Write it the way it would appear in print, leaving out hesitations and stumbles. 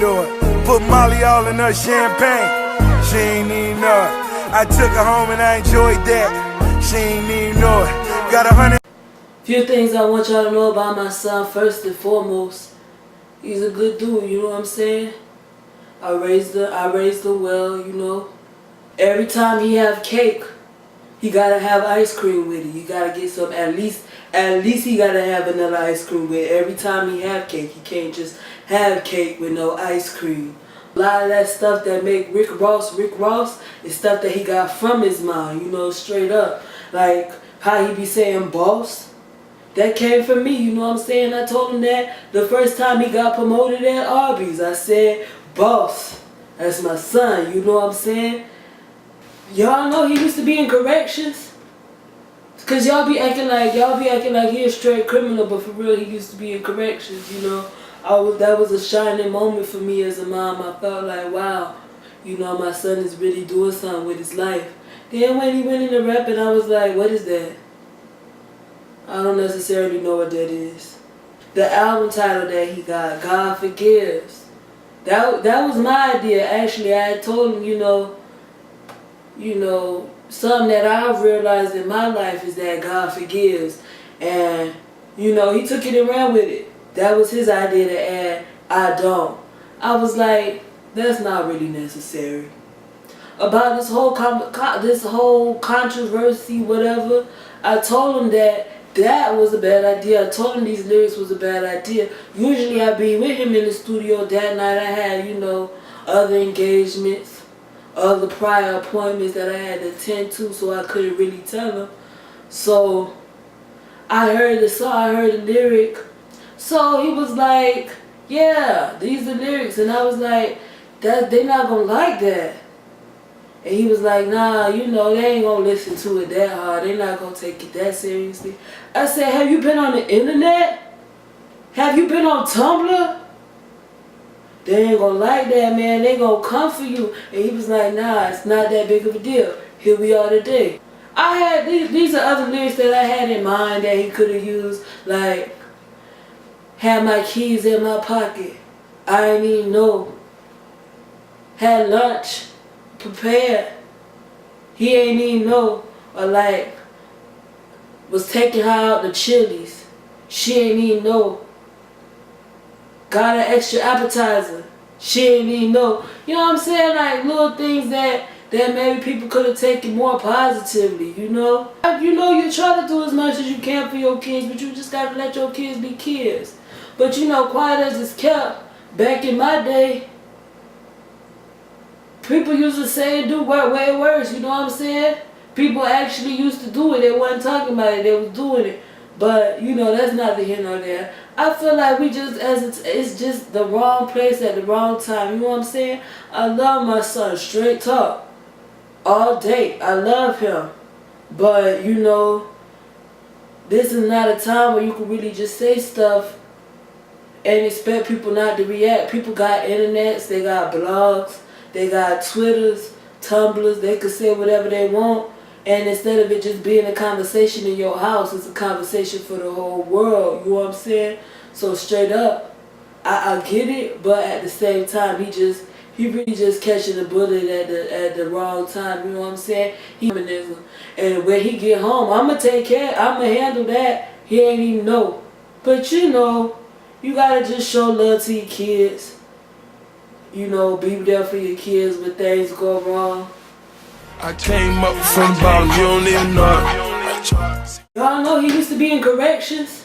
know it. Put Molly all in her champagne, she ain't even know it. I took her home and I enjoyed that, she ain't even know it. Got 100. Few things I want y'all to know about my son. First and foremost, he's a good dude, you know what I'm saying? I raised her well, you know. Every time he have cake, he gotta have ice cream with it. You gotta get some, at least he gotta have vanilla ice cream with it. Every time he have cake, he can't just have cake with no ice cream. A lot of that stuff that make Rick Ross is stuff that he got from his mom, you know, straight up. Like how he be saying boss. That came from me, you know what I'm saying? I told him that the first time he got promoted at Arby's. I said, boss, that's my son, you know what I'm saying? Y'all know he used to be in corrections? Cause y'all be acting like he a straight criminal, but for real he used to be in corrections, you know? That was a shining moment for me as a mom. I felt like, wow, you know, my son is really doing something with his life. Then when he went into rapping, I was like, what is that? I don't necessarily know what that is. The album title that he got, God Forgives. That was my idea. Actually, I had told him, you know, something that I've realized in my life is that God forgives. And, you know, he took it and ran with it. That was his idea to add, I don't. I was like, that's not really necessary. About this whole controversy, whatever, I told him that was a bad idea. I told him these lyrics was a bad idea. Usually I'd be with him in the studio that night. I had, you know, other engagements, other prior appointments that I had to attend to, so I couldn't really tell him. So I heard the song, I heard the lyric. So he was like, yeah, these are lyrics. And I was like, they're not gonna like that. And he was like, nah, you know, they ain't gonna listen to it that hard. They're not gonna take it that seriously. I said, have you been on the internet? Have you been on Tumblr? They ain't gonna like that, man. They gonna come for you. And he was like, nah, it's not that big of a deal. Here we are today. I had, these are other lyrics that I had in mind that he could have used. Like, had my keys in my pocket. I didn't even know. Had lunch prepared. He ain't even know. Or like, was taking her out to Chili's. She ain't even know. Got an extra appetizer. She ain't even know. You know what I'm saying? Like little things that maybe people could have taken more positively, you know? You know, you try to do as much as you can for your kids, but you just gotta let your kids be kids. But you know, quiet as it's kept, back in my day, people used to say and do way worse, you know what I'm saying? People actually used to do it. They wasn't talking about it, they was doing it. But, you know, that's neither here nor there. I feel like we just, it's just the wrong place at the wrong time, you know what I'm saying? I love my son, straight talk, all day. I love him. But, you know, this is not a time where you can really just say stuff and expect people not to react. People got internets, they got blogs, they got Twitters, Tumblrs, they could say whatever they want. And instead of it just being a conversation in your house, it's a conversation for the whole world, you know what I'm saying? So straight up, I get it, but at the same time, he really just catching the bullet at the wrong time, you know what I'm saying? And when he get home, I'ma take care, I'ma handle that. He ain't even know. But you know, you gotta just show love to your kids. You know, be there for your kids when things go wrong. I came up from bottom, you don't even know it. Y'all know he used to be in corrections.